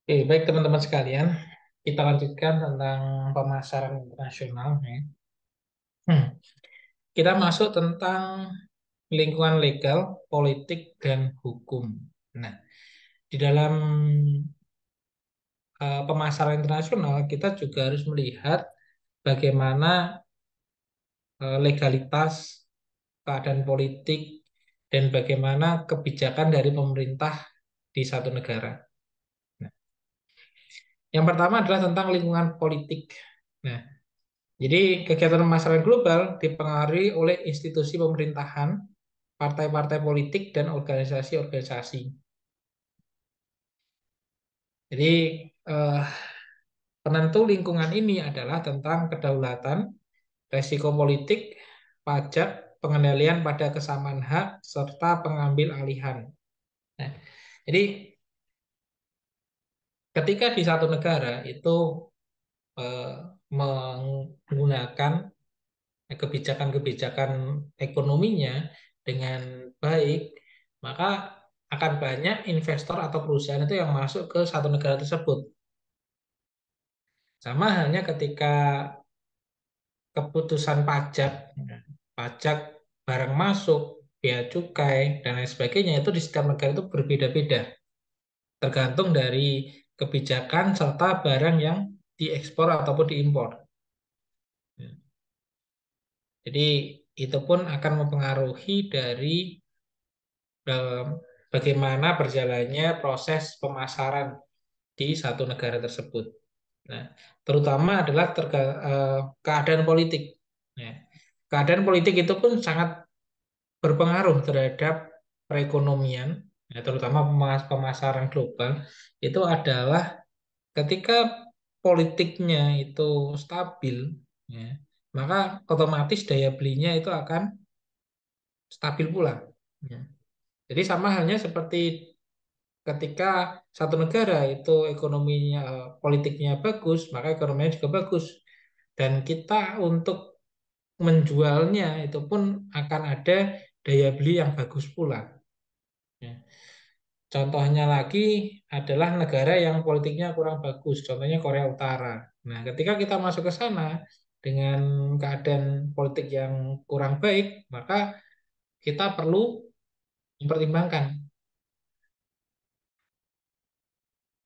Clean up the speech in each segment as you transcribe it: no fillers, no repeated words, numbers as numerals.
Oke, baik teman-teman sekalian, kita lanjutkan tentang pemasaran internasional. Ya. Kita masuk tentang lingkungan legal, politik, dan hukum. Nah, di dalam pemasaran internasional, kita juga harus melihat bagaimana legalitas, keadaan politik, dan bagaimana kebijakan dari pemerintah di satu negara. Nah, yang pertama adalah tentang lingkungan politik. Nah, jadi kegiatan pemasaran global dipengaruhi oleh institusi pemerintahan, partai-partai politik, dan organisasi-organisasi. Jadi eh, penentu lingkungan ini adalah tentang kedaulatan, resiko politik, pajak, pengendalian pada kesamaan hak, serta pengambil alihan. Nah, jadi ketika di satu negara itu eh, menggunakan kebijakan-kebijakan ekonominya dengan baik, maka akan banyak investor atau perusahaan itu yang masuk ke satu negara tersebut. Sama halnya ketika keputusan pajak, pajak barang masuk, bea cukai, dan lain sebagainya itu di setiap negara itu berbeda-beda, tergantung dari kebijakan serta barang yang diekspor ataupun diimpor. Jadi itu pun akan mempengaruhi dari eh, bagaimana berjalannya proses pemasaran di satu negara tersebut. Nah, terutama adalah keadaan politik. Nah, keadaan politik itu pun sangat berpengaruh terhadap perekonomian, ya, terutama pemasaran global. Itu adalah ketika politiknya itu stabil, ya, maka otomatis daya belinya itu akan stabil pula. Ya. Jadi sama halnya seperti ketika satu negara itu ekonominya, politiknya bagus, maka ekonominya juga bagus. Dan kita untuk menjualnya itu pun akan ada daya beli yang bagus pula. Ya. Contohnya lagi adalah negara yang politiknya kurang bagus, contohnya Korea Utara. Nah, ketika kita masuk ke sana dengan keadaan politik yang kurang baik, maka kita perlu mempertimbangkan.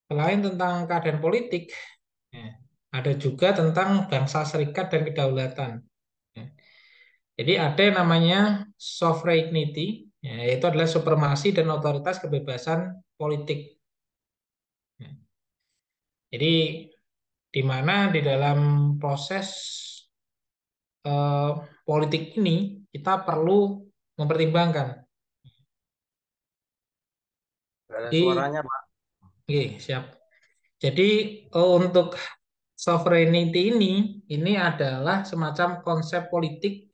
Selain tentang keadaan politik, ya, ada juga tentang bangsa serikat dan kedaulatan. Ya. Jadi ada yang namanya sovereignty, ya, yaitu adalah supremasi dan otoritas kebebasan politik. Ya. Jadi di mana di dalam proses eh, politik ini kita perlu mempertimbangkan. Gak ada Jadi, suaranya, Pak. oke, siap. Jadi untuk sovereignty ini adalah semacam konsep politik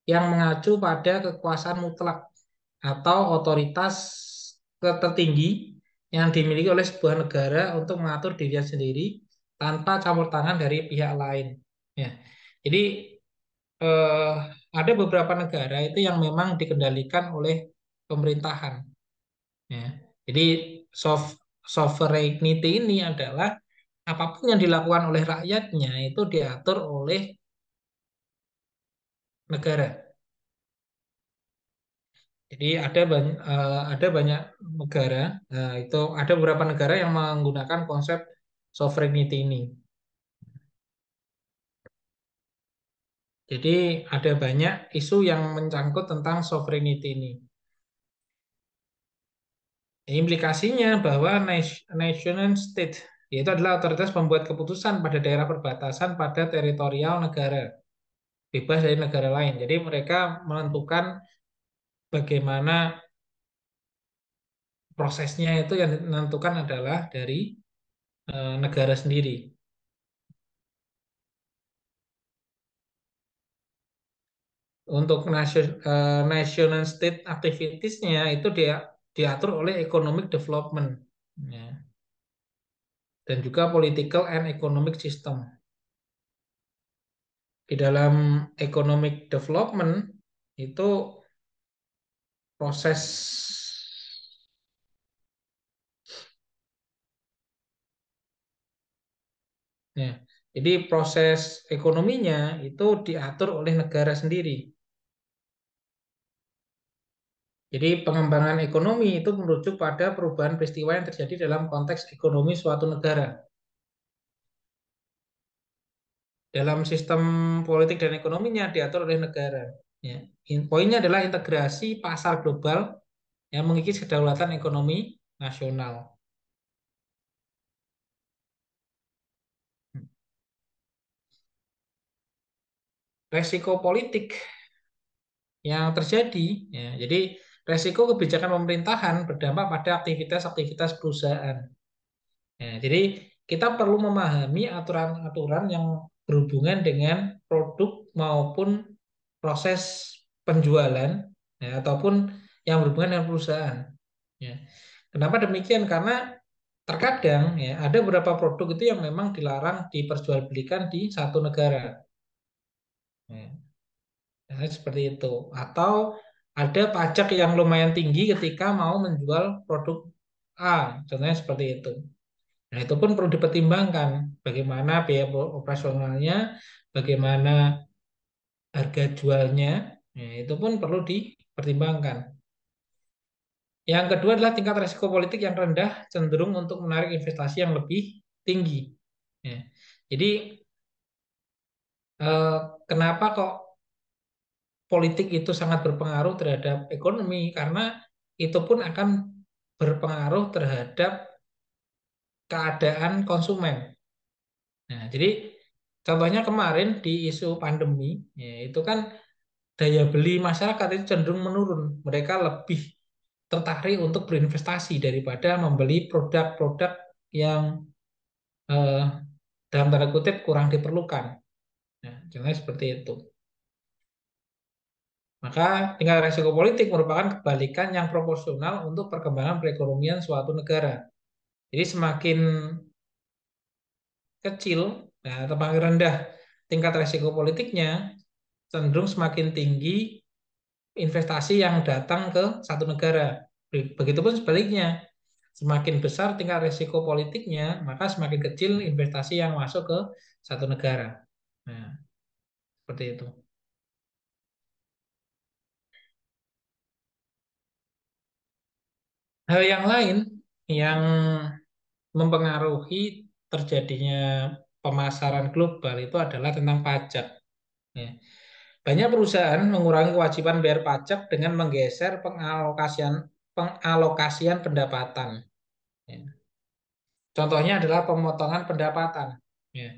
yang mengacu pada kekuasaan mutlak atau otoritas tertinggi yang dimiliki oleh sebuah negara untuk mengatur dirinya sendiri tanpa campur tangan dari pihak lain. Ya. Jadi eh, ada beberapa negara itu yang memang dikendalikan oleh pemerintahan. Ya. Jadi sovereignty ini adalah apapun yang dilakukan oleh rakyatnya itu diatur oleh negara. Jadi ada banyak negara, itu ada beberapa negara yang menggunakan konsep sovereignty ini. Jadi ada banyak isu yang mencangkut tentang sovereignty ini. Implikasinya bahwa nation state yaitu adalah otoritas pembuat keputusan pada daerah perbatasan pada teritorial negara, bebas dari negara lain. Jadi mereka menentukan bagaimana prosesnya itu yang menentukan adalah dari negara sendiri. Untuk national state activities-nya itu dia diatur oleh economic development, ya, dan juga political and economic system. Di dalam economic development itu proses Ya. Jadi proses ekonominya itu diatur oleh negara sendiri. Jadi pengembangan ekonomi itu merujuk pada perubahan peristiwa yang terjadi dalam konteks ekonomi suatu negara. Dalam sistem politik dan ekonominya diatur oleh negara. Ya. Poinnya adalah integrasi pasar global yang mengikis kedaulatan ekonomi nasional. Resiko politik yang terjadi, ya, jadi resiko kebijakan pemerintahan berdampak pada aktivitas-aktivitas perusahaan. Ya, jadi kita perlu memahami aturan-aturan yang berhubungan dengan produk maupun proses penjualan, ya, ataupun yang berhubungan dengan perusahaan. Ya. Kenapa demikian? Karena terkadang ya ada beberapa produk itu yang memang dilarang diperjualbelikan di satu negara. Ya. Nah, seperti itu. Atau ada pajak yang lumayan tinggi ketika mau menjual produk A, contohnya seperti itu. Nah, itu pun perlu dipertimbangkan bagaimana biaya operasionalnya, bagaimana harga jualnya, ya, itu pun perlu dipertimbangkan. Yang kedua adalah tingkat risiko politik yang rendah cenderung untuk menarik investasi yang lebih tinggi. Ya. Jadi eh, kenapa kok politik itu sangat berpengaruh terhadap ekonomi? Karena itu pun akan berpengaruh terhadap keadaan konsumen. Nah, jadi contohnya kemarin di isu pandemi, ya, itu kan daya beli masyarakat itu cenderung menurun. Mereka lebih tertarik untuk berinvestasi daripada membeli produk-produk yang eh, dalam tanda kutip kurang diperlukan. Nah, contohnya seperti itu. Maka tingkat resiko politik merupakan kebalikan yang proporsional untuk perkembangan perekonomian suatu negara. Jadi semakin kecil, nah, atau paling rendah tingkat resiko politiknya, cenderung semakin tinggi investasi yang datang ke satu negara. Begitupun sebaliknya, semakin besar tingkat resiko politiknya, maka semakin kecil investasi yang masuk ke satu negara. Nah, seperti itu. Hal yang lain yang mempengaruhi terjadinya pemasaran global itu adalah tentang pajak. Ya. Banyak perusahaan mengurangi kewajiban bayar pajak dengan menggeser pengalokasian pendapatan. Ya. Contohnya adalah pemotongan pendapatan. Ya.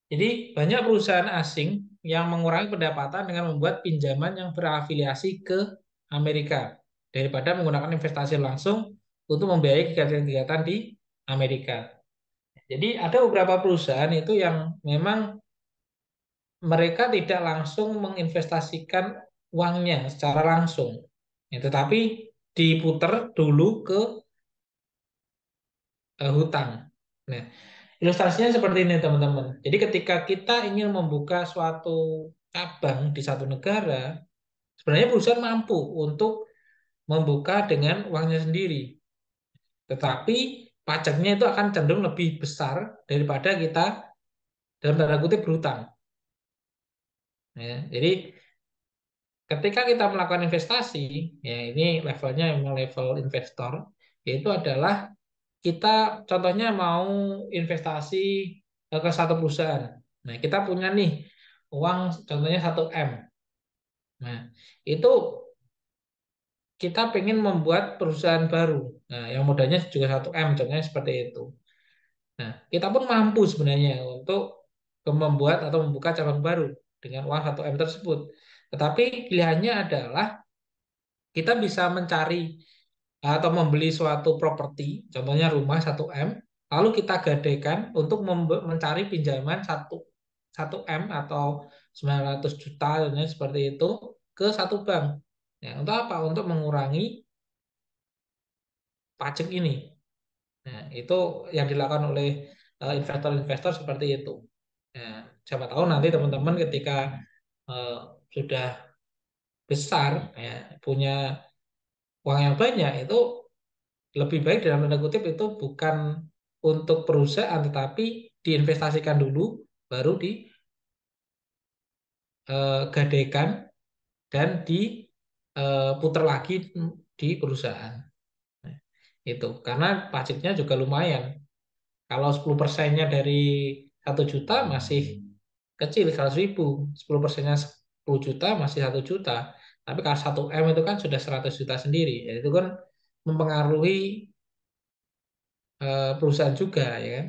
Jadi banyak perusahaan asing yang mengurangi pendapatan dengan membuat pinjaman yang berafiliasi ke Amerika daripada menggunakan investasi langsung untuk membiayai kegiatan-kegiatan di Amerika. Jadi ada beberapa perusahaan itu yang memang mereka tidak langsung menginvestasikan uangnya secara langsung, ya, tetapi diputar dulu ke hutang. Nah, ilustrasinya seperti ini teman-teman. Jadi ketika kita ingin membuka suatu cabang di satu negara, sebenarnya perusahaan mampu untuk membuka dengan uangnya sendiri, tetapi pajaknya itu akan cenderung lebih besar daripada kita dalam tanda kutip berhutang. Ya, jadi ketika kita melakukan investasi, ya ini levelnya memang level investor, yaitu adalah kita contohnya mau investasi ke satu perusahaan. Nah, kita punya nih uang contohnya 1 M. Nah, itu kita pengen membuat perusahaan baru. Nah, yang modalnya juga 1 M, contohnya seperti itu. Nah, kita pun mampu sebenarnya untuk membuat atau membuka cabang baru dengan uang 1 M tersebut. Tetapi pilihannya adalah kita bisa mencari atau membeli suatu properti, contohnya rumah 1 M, lalu kita gadaikan untuk mencari pinjaman satu M atau 900 juta, contohnya seperti itu, ke satu bank. Ya, untuk apa? Untuk mengurangi pajak ini. Nah, itu yang dilakukan oleh investor-investor seperti itu. Nah, siapa tahu nanti teman-teman ketika eh, sudah besar, ya, punya uang yang banyak, itu lebih baik dalam tanda kutip itu bukan untuk perusahaan tetapi diinvestasikan dulu, baru digadaikan dan diputar lagi di perusahaan. Nah, itu karena pajaknya juga lumayan. Kalau 10%-nya dari 1 juta masih kecil, 100.000. 10%-nya 10 juta masih 1 juta. Tapi kalau 1 M itu kan sudah 100 juta sendiri. Ya, itu kan mempengaruhi perusahaan juga, ya kan?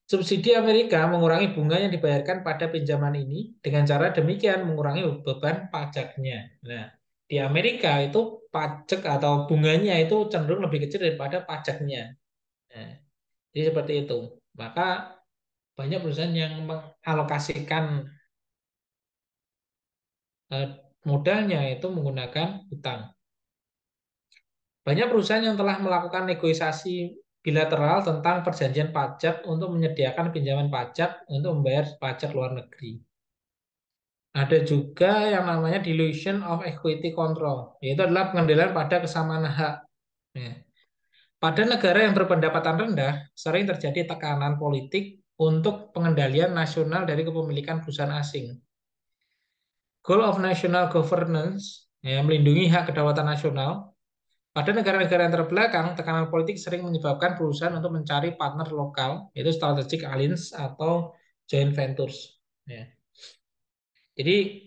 Subsidi Amerika mengurangi bunga yang dibayarkan pada pinjaman ini dengan cara demikian mengurangi beban pajaknya. Nah, di Amerika itu pajak atau bunganya itu cenderung lebih kecil daripada pajaknya. Nah, jadi seperti itu. Maka banyak perusahaan yang mengalokasikan eh, modalnya itu menggunakan hutang. Banyak perusahaan yang telah melakukan negosiasi bilateral tentang perjanjian pajak untuk menyediakan pinjaman pajak untuk membayar pajak luar negeri. Ada juga yang namanya dilution of equity control, yaitu adalah pengendalian pada kesamaan hak. Ya. Pada negara yang berpendapatan rendah, sering terjadi tekanan politik untuk pengendalian nasional dari kepemilikan perusahaan asing. Goal of national governance, ya, melindungi hak kedaulatan nasional. Pada negara-negara yang terbelakang, tekanan politik sering menyebabkan perusahaan untuk mencari partner lokal, yaitu strategic alliance atau joint ventures. Ya. Jadi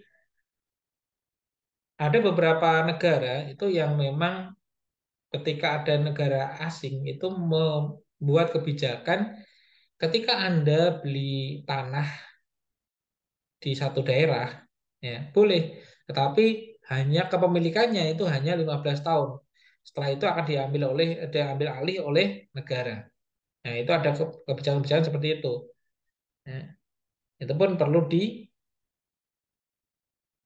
ada beberapa negara itu yang memang ketika ada negara asing itu membuat kebijakan ketika Anda beli tanah di satu daerah, ya boleh, tetapi hanya kepemilikannya itu hanya 15 tahun. Setelah itu akan diambil alih oleh negara. Nah, itu ada kebijakan-kebijakan seperti itu. Ya, itu pun perlu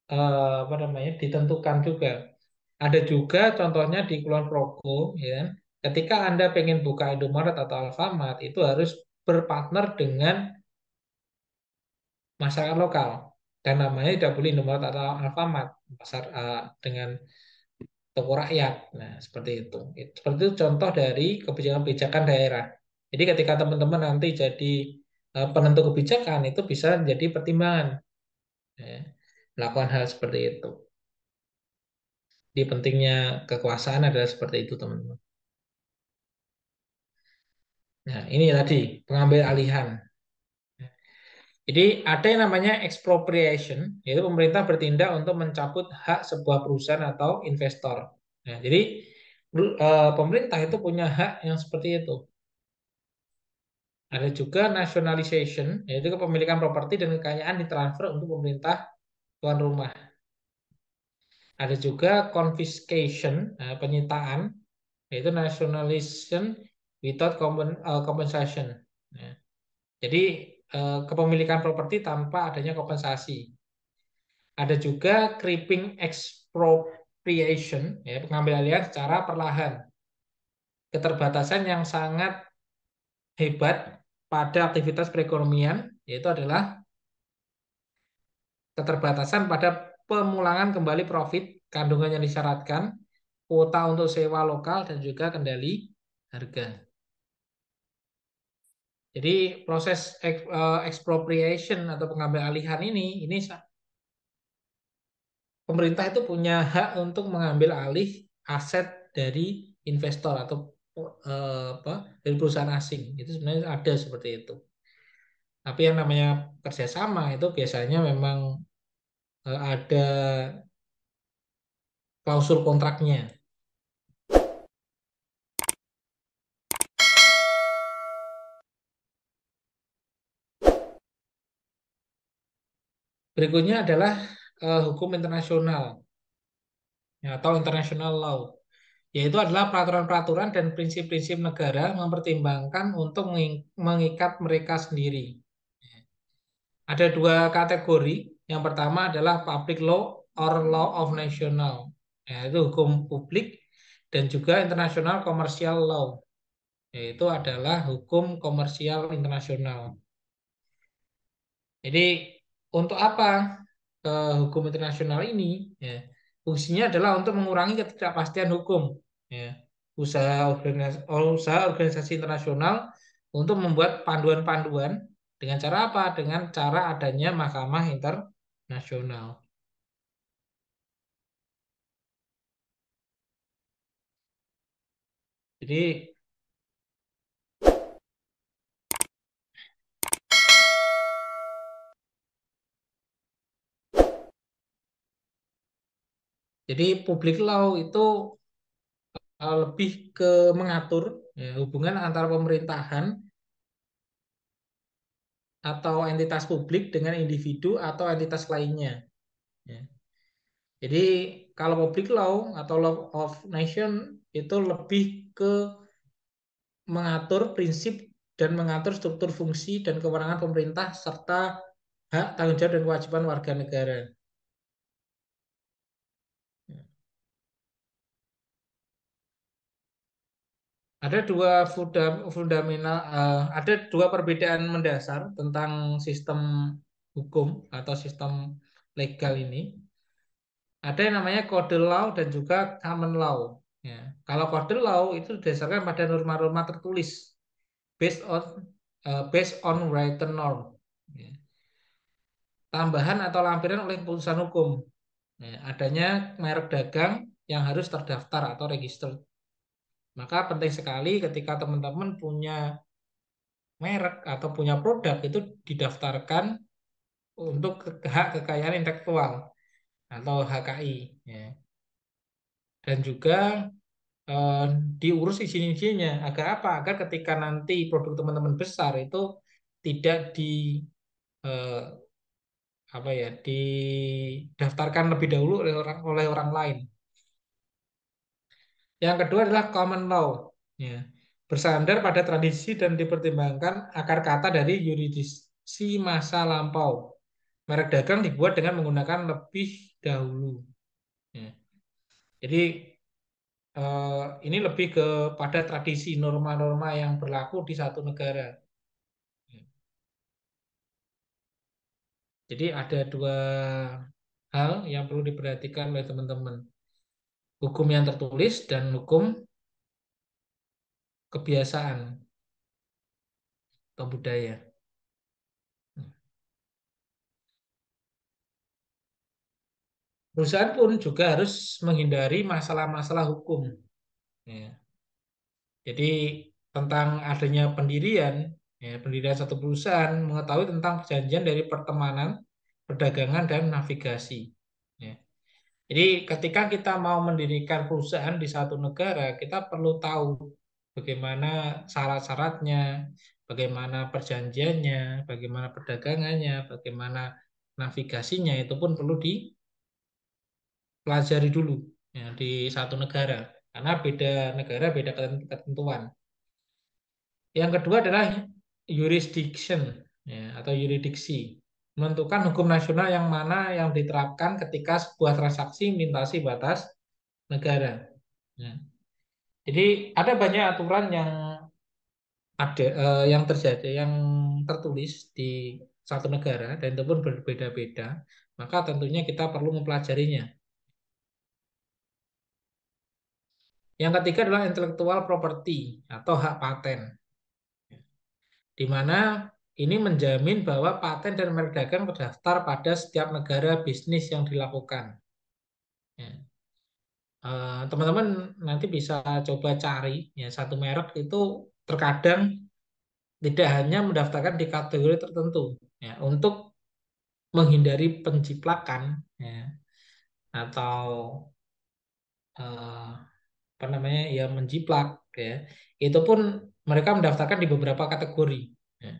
apa namanya ditentukan juga. Ada juga contohnya di Kulon Progo, ya kan? Ketika Anda pengen buka Indomaret atau Alfamart, itu harus berpartner dengan masyarakat lokal. Dan namanya tidak boleh Indomaret atau Alfamart, pasar dengan toko rakyat. Nah, seperti itu. Seperti itu contoh dari kebijakan-kebijakan daerah. Jadi ketika teman-teman nanti jadi penentu kebijakan, itu bisa menjadi pertimbangan. Ya, melakukan hal seperti itu. Di pentingnya kekuasaan adalah seperti itu, teman-teman. Nah, ini tadi pengambil alihan. Jadi ada yang namanya expropriation, yaitu pemerintah bertindak untuk mencabut hak sebuah perusahaan atau investor. Nah, jadi pemerintah itu punya hak yang seperti itu. Ada juga nationalization, yaitu kepemilikan properti dan kekayaan ditransfer untuk pemerintah tuan rumah. Ada juga confiscation, penyitaan, yaitu nationalization without compensation. Nah, jadi kepemilikan properti tanpa adanya kompensasi. Ada juga creeping expropriation, ya, pengambil alihan secara perlahan. Keterbatasan yang sangat hebat pada aktivitas perekonomian, yaitu adalah keterbatasan pada pemulangan kembali profit, kandungan yang disyaratkan, kuota untuk sewa lokal, dan juga kendali harga. Jadi proses expropriation atau pengambil alihan ini pemerintah itu punya hak untuk mengambil alih aset dari investor atau apa dari perusahaan asing. Itu sebenarnya ada seperti itu. Tapi yang namanya kerjasama itu biasanya memang ada klausul kontraknya. Berikutnya adalah hukum internasional, ya, atau international law, yaitu adalah peraturan-peraturan dan prinsip-prinsip negara mempertimbangkan untuk mengikat mereka sendiri. Ada dua kategori. Yang pertama adalah public law or law of national, yaitu hukum publik, dan juga international commercial law, yaitu adalah hukum komersial internasional. Jadi untuk apa hukum internasional ini? Ya, fungsinya adalah untuk mengurangi ketidakpastian hukum. Ya, usaha organisasi internasional untuk membuat panduan-panduan dengan cara apa? Dengan cara adanya mahkamah internasional. Jadi public law itu lebih ke mengatur ya, hubungan antara pemerintahan atau entitas publik dengan individu atau entitas lainnya. Ya. Jadi kalau public law atau law of nation itu lebih ke mengatur prinsip dan mengatur struktur fungsi dan kewenangan pemerintah serta hak, tanggung jawab dan kewajiban warga negara. Ada dua fundamental, ada dua perbedaan mendasar tentang sistem hukum atau sistem legal ini. Ada yang namanya kode law dan juga common law. Ya. Kalau kode law itu didasarkan pada norma-norma tertulis based on written norm. Ya. Tambahan atau lampiran oleh keputusan hukum. Ya. Adanya merek dagang yang harus terdaftar atau register. Maka penting sekali ketika teman-teman punya merek atau punya produk itu didaftarkan untuk hak kekayaan intelektual atau HKI. Ya. Dan juga eh, diurus izin-izinnya. Agar apa? Agar ketika nanti produk teman-teman besar itu tidak eh, apa ya, didaftarkan lebih dahulu oleh orang lain. Yang kedua adalah common law. Ya. Bersandar pada tradisi dan dipertimbangkan akar kata dari yurisdiksi masa lampau. Merek dagang dibuat dengan menggunakan lebih dahulu. Ya. Jadi ini lebih kepada tradisi norma-norma yang berlaku di satu negara. Jadi ada dua hal yang perlu diperhatikan oleh teman-teman. Hukum yang tertulis dan hukum kebiasaan atau budaya. Perusahaan pun juga harus menghindari masalah-masalah hukum. Ya. Jadi tentang adanya pendirian, ya, pendirian satu perusahaan, mengetahui tentang perjanjian dari pertemanan, perdagangan, dan navigasi. Ya. Jadi ketika kita mau mendirikan perusahaan di satu negara, kita perlu tahu bagaimana syarat-syaratnya, bagaimana perjanjiannya, bagaimana perdagangannya, bagaimana navigasinya, itu pun perlu dipelajari dulu ya, di satu negara. Karena beda negara, beda ketentuan. Yang kedua adalah jurisdiction ya, atau yuridiksi. Menentukan hukum nasional yang mana yang diterapkan ketika sebuah transaksi melintasi batas negara. Ya. Jadi ada banyak aturan yang terjadi, yang tertulis di satu negara dan itu pun berbeda-beda. Maka tentunya kita perlu mempelajarinya. Yang ketiga adalah intellectual property atau hak paten, di mana ini menjamin bahwa paten dan merek dagang terdaftar pada setiap negara bisnis yang dilakukan. Ya. Teman-teman nanti bisa coba cari ya, satu merek itu terkadang tidak hanya mendaftarkan di kategori tertentu ya, untuk menghindari penciplakan ya, atau eh, apa namanya ya, menjiplak ya, itu pun mereka mendaftarkan di beberapa kategori ya.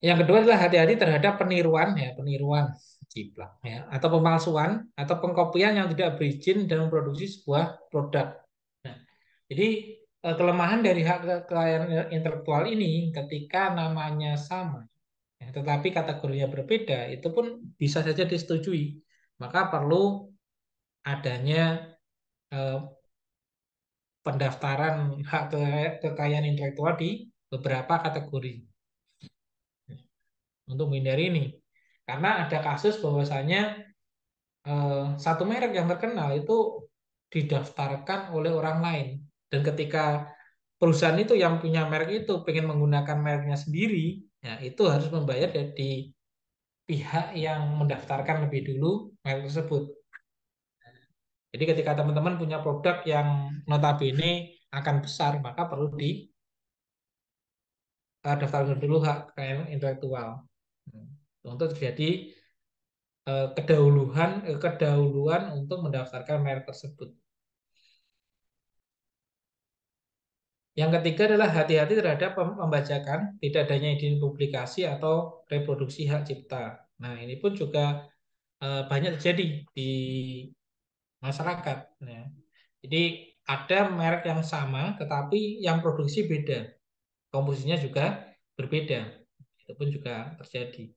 Yang kedua adalah hati-hati terhadap peniruan ya, peniruan jiplak ya, atau pemalsuan atau pengkopian yang tidak berizin dan memproduksi sebuah produk. Nah, jadi kelemahan dari hak kekayaan intelektual ini ketika namanya sama, ya, tetapi kategorinya berbeda, itu pun bisa saja disetujui. Maka perlu adanya eh, pendaftaran hak kekayaan intelektual di beberapa kategori untuk menghindari ini. Karena ada kasus bahwasanya satu merek yang terkenal itu didaftarkan oleh orang lain. Dan ketika perusahaan itu yang punya merek itu pengen menggunakan mereknya sendiri, ya itu harus membayar dari pihak yang mendaftarkan lebih dulu merek tersebut. Jadi ketika teman-teman punya produk yang notabene akan besar, maka perlu daftarkan dulu hak kekayaan intelektual. Hmm. Untuk terjadi kedahuluan untuk mendaftarkan merek tersebut. Yang ketiga adalah hati-hati terhadap pembajakan, tidak adanya izin publikasi atau reproduksi hak cipta. Nah, ini pun juga banyak terjadi di masyarakat. Ya. Jadi ada merek yang sama, tetapi yang produksi beda, komposisinya juga berbeda. Itu pun juga terjadi.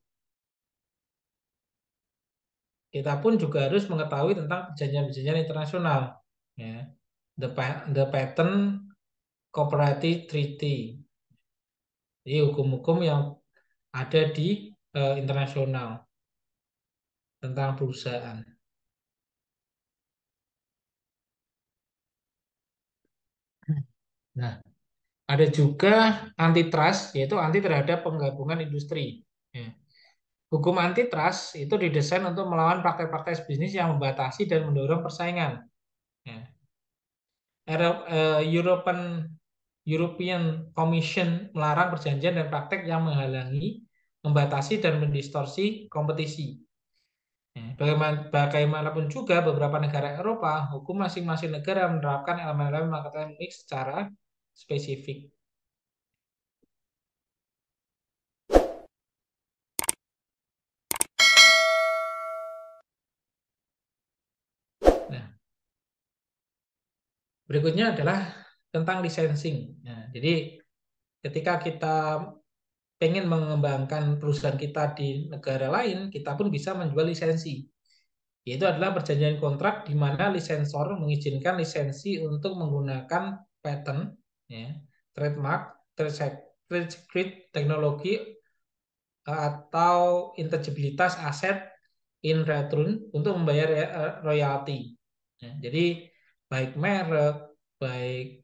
Kita pun juga harus mengetahui tentang perjanjian-perjanjian internasional. Ya. The Patent Cooperative Treaty. Jadi hukum-hukum yang ada di internasional tentang perusahaan. Nah, ada juga antitrust, yaitu anti terhadap penggabungan industri. Ya. Hukum antitrust itu didesain untuk melawan praktek-praktek bisnis yang membatasi dan mendorong persaingan. Ya. European European Commission melarang perjanjian dan praktek yang menghalangi, membatasi dan mendistorsi kompetisi. Ya, bagaimanapun juga beberapa negara Eropa, hukum masing-masing negara menerapkan elemen-elemen market mix secara spesifik. Nah, berikutnya adalah tentang licensing. Nah, jadi ketika kita pengen mengembangkan perusahaan kita di negara lain, kita pun bisa menjual lisensi. Yaitu adalah perjanjian kontrak di mana lisensor mengizinkan lisensi untuk menggunakan patent, ya, trademark, trade secret, teknologi atau intangibilitas aset in return untuk membayar royalti. Ya, jadi baik merek, baik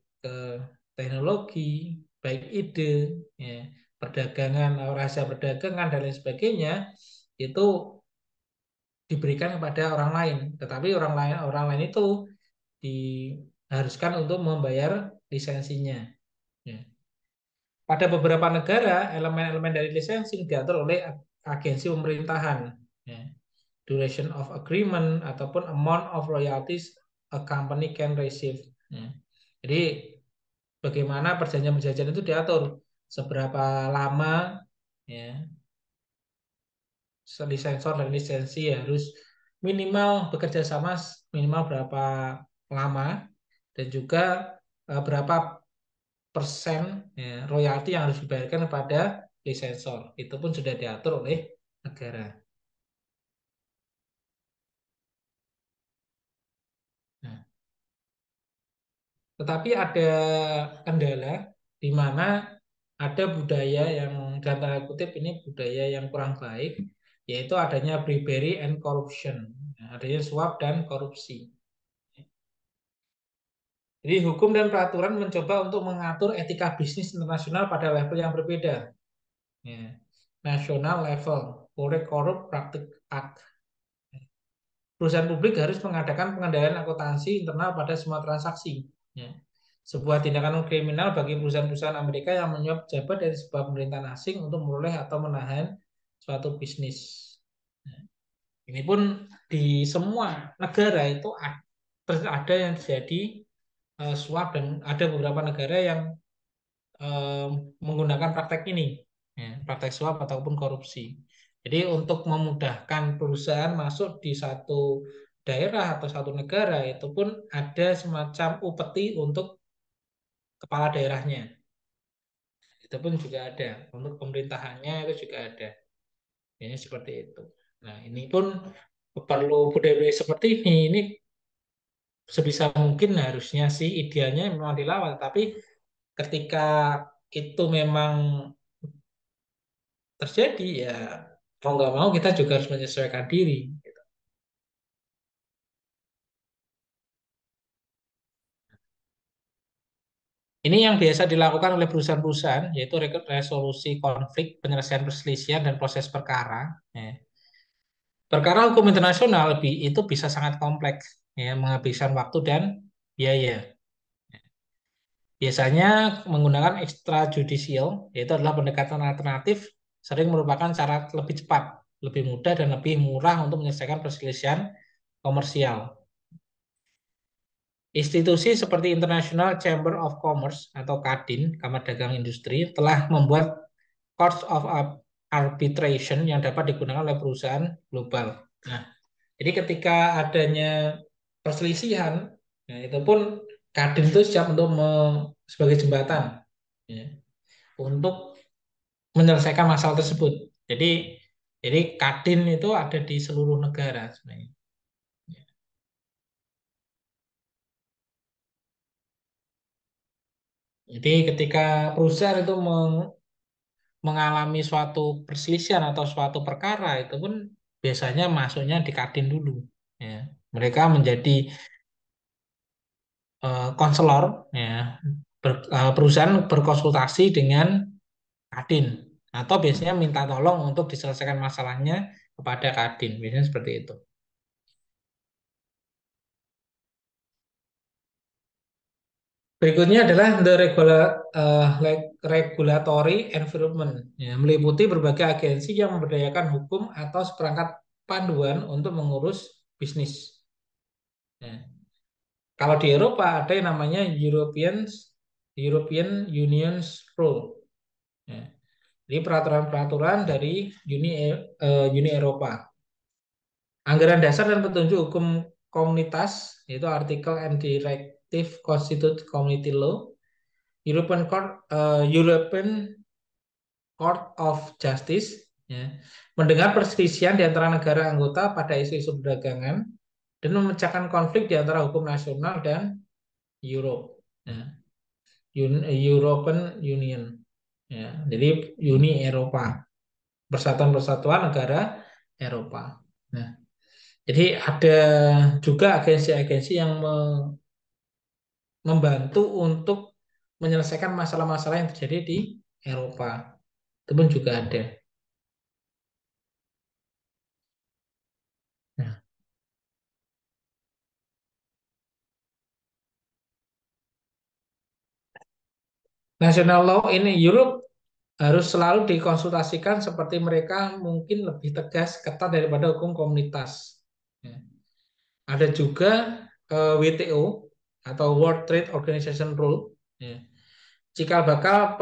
teknologi, baik ide, ya, perdagangan, rahasia perdagangan dan lain sebagainya itu diberikan kepada orang lain. Tetapi orang lain itu diharuskan untuk membayar lisensinya. Ya. Pada beberapa negara, elemen-elemen dari lisensi diatur oleh agensi pemerintahan. Ya. Duration of agreement ataupun amount of royalties a company can receive. Ya. Jadi bagaimana perjanjian-perjanjian itu diatur, seberapa lama ya lisensor dan lisensi harus minimal bekerja sama minimal berapa lama dan juga berapa persen ya, royalti yang harus dibayarkan kepada lisensor. Itu pun sudah diatur oleh negara. Nah, tetapi ada kendala di mana ada budaya yang dalam tanda kutip ini budaya yang kurang baik, yaitu adanya bribery and corruption, adanya suap dan korupsi. Jadi hukum dan peraturan mencoba untuk mengatur etika bisnis internasional pada level yang berbeda. Ya. National level, Corporate Corrupt Practice Act. Perusahaan publik harus mengadakan pengendalian akuntansi internal pada semua transaksi. Ya. Sebuah tindakan kriminal bagi perusahaan-perusahaan Amerika yang menyuap pejabat dari sebuah pemerintahan asing untuk memperoleh atau menahan suatu bisnis. Ya. Ini pun di semua negara itu ada yang terjadi suap dan ada beberapa negara yang eh, menggunakan praktek ini, ya, praktek suap ataupun korupsi. Jadi untuk memudahkan perusahaan masuk di satu daerah atau satu negara itu pun ada semacam upeti untuk kepala daerahnya. Itu pun juga ada untuk pemerintahannya itu juga ada. Ini seperti itu. Nah ini pun perlu budaya seperti ini sebisa mungkin harusnya sih idealnya memang dilawan. Tapi ketika itu memang terjadi ya mau nggak mau kita juga harus menyesuaikan diri. Ini yang biasa dilakukan oleh perusahaan-perusahaan, yaitu resolusi konflik, penyelesaian perselisihan, dan proses perkara. Ya. Perkara hukum internasional itu bisa sangat kompleks, ya, menghabiskan waktu dan biaya. Biasanya menggunakan extrajudicial, yaitu adalah pendekatan alternatif, sering merupakan cara lebih cepat, lebih mudah, dan lebih murah untuk menyelesaikan perselisihan komersial. Institusi seperti International Chamber of Commerce atau KADIN, Kamar Dagang Industri, telah membuat Courts of Arbitration yang dapat digunakan oleh perusahaan global. Nah, jadi ketika adanya perselisihan, ya, itu pun Kadin itu siap untuk sebagai jembatan, ya, untuk menyelesaikan masalah tersebut. Jadi, Kadin itu ada di seluruh negara sebenarnya. Jadi ketika perusahaan itu mengalami suatu perselisihan atau suatu perkara, itu pun biasanya masuknya di Kadin dulu. Ya. Mereka menjadi konselor, ya, perusahaan berkonsultasi dengan Kadin atau biasanya minta tolong untuk diselesaikan masalahnya kepada Kadin, biasanya seperti itu. Berikutnya adalah regulatory environment, ya, meliputi berbagai agensi yang memberdayakan hukum atau seperangkat panduan untuk mengurus bisnis. Ya. Kalau di Eropa ada yang namanya European Union's Rule. Ya. Jadi peraturan-peraturan dari Uni Eropa. Anggaran dasar dan petunjuk hukum komunitas, yaitu artikel and directive constitute community law, European Court of Justice, ya, mendengar perselisihan di antara negara anggota pada isu-isu perdagangan dan memecahkan konflik di antara hukum nasional dan Europe. Ya. European Union, ya, jadi Uni Eropa, Persatuan-Persatuan Negara Eropa. Nah, jadi ada juga agensi-agensi yang membantu untuk menyelesaikan masalah-masalah yang terjadi di Eropa. Itu pun juga ada. Nah, national law ini Europe harus selalu dikonsultasikan seperti mereka mungkin lebih tegas, ketat daripada hukum komunitas. Ya. Ada juga WTO atau World Trade Organization Rule. Ya. Cikal bakal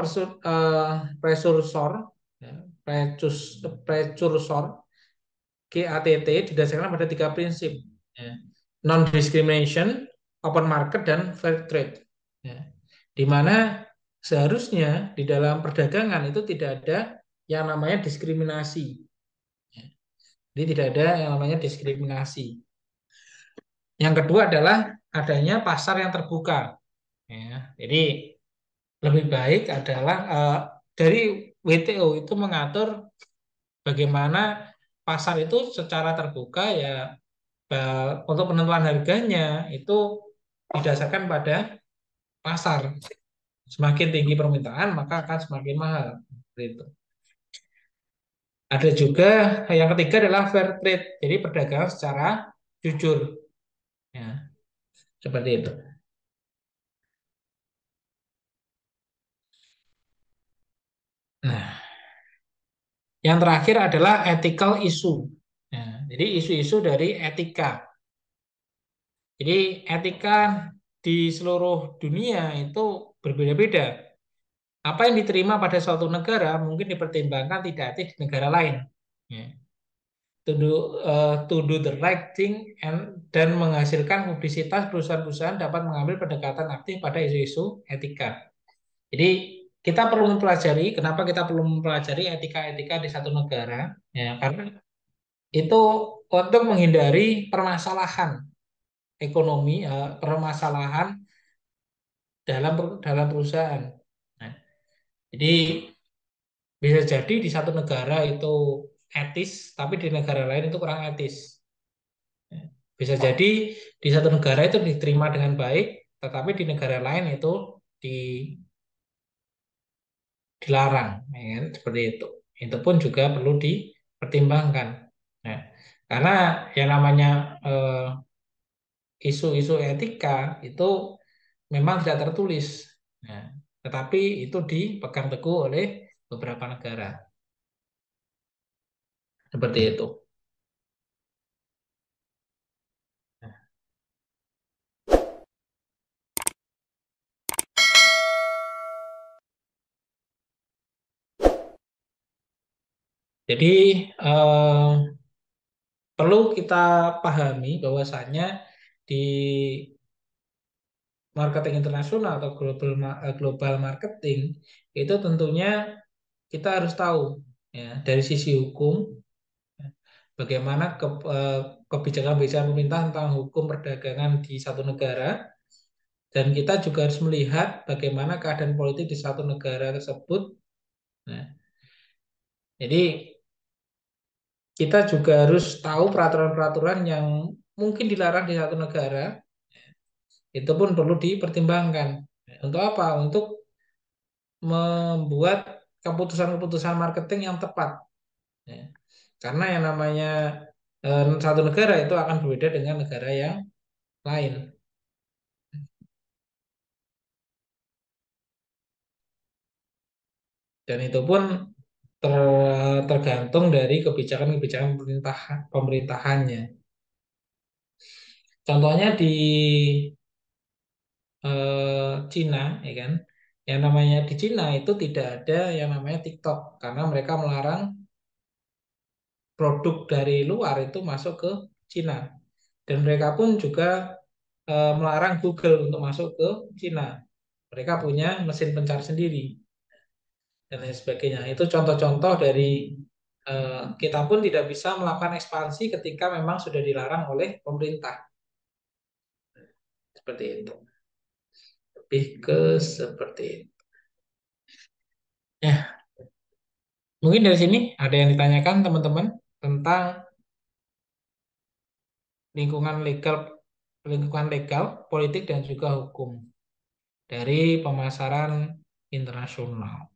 precursor, ya, precursor GATT didasarkan pada tiga prinsip, ya. Non-discrimination, open market, dan fair trade. Ya. Di mana seharusnya di dalam perdagangan itu tidak ada yang namanya diskriminasi. Ya. Jadi tidak ada yang namanya diskriminasi. Yang kedua adalah adanya pasar yang terbuka. Ya. Jadi lebih baik adalah dari WTO itu mengatur bagaimana pasar itu secara terbuka, ya, untuk penentuan harganya itu didasarkan pada pasar. Semakin tinggi permintaan maka akan semakin mahal. Seperti itu. Ada juga yang ketiga adalah fair trade, jadi perdagangan secara jujur. Ya, seperti itu. Nah, yang terakhir adalah ethical issue. Ya, jadi isu-isu dari etika. Jadi etika di seluruh dunia itu berbeda-beda. Apa yang diterima pada suatu negara mungkin dipertimbangkan tidak etis di negara lain. Ya. To do the right thing dan menghasilkan publisitas, perusahaan-perusahaan dapat mengambil pendekatan aktif pada isu-isu etika. Jadi kita perlu mempelajari, kenapa kita perlu mempelajari etika-etika di satu negara, ya, karena itu untuk menghindari permasalahan ekonomi, permasalahan dalam perusahaan. Nah, jadi bisa jadi di satu negara itu etis, tapi di negara lain itu kurang etis. Ya. Bisa jadi di satu negara itu diterima dengan baik, tetapi di negara lain itu dilarang, ya kan? Seperti itu. Itu pun juga perlu dipertimbangkan. Nah, karena yang namanya isu-isu etika itu memang tidak tertulis, nah, tetapi itu dipegang teguh oleh beberapa negara, seperti itu. Jadi eh, perlu kita pahami bahwasannya di marketing internasional atau global marketing itu tentunya kita harus tahu, ya, dari sisi hukum, ya, bagaimana kebijakan-kebijakan pemerintah tentang hukum perdagangan di satu negara, dan kita juga harus melihat bagaimana keadaan politik di satu negara tersebut. Nah, jadi kita juga harus tahu peraturan-peraturan yang mungkin dilarang di satu negara, itu pun perlu dipertimbangkan. Untuk apa? Untuk membuat keputusan-keputusan marketing yang tepat. Ya. Karena yang namanya satu negara itu akan berbeda dengan negara yang lain. Dan itu pun tergantung dari kebijakan-kebijakan pemerintahannya. Contohnya di Cina, ya kan? Yang namanya di Cina itu tidak ada yang namanya TikTok karena mereka melarang produk dari luar itu masuk ke Cina. Dan mereka pun juga melarang Google untuk masuk ke Cina. Mereka punya mesin pencari sendiri dan lain sebagainya. Itu contoh-contoh dari kita pun tidak bisa melakukan ekspansi ketika memang sudah dilarang oleh pemerintah. Seperti itu. Lebih ke seperti itu. Ya, mungkin dari sini ada yang ditanyakan teman-teman tentang lingkungan legal, politik dan juga hukum dari pemasaran internasional.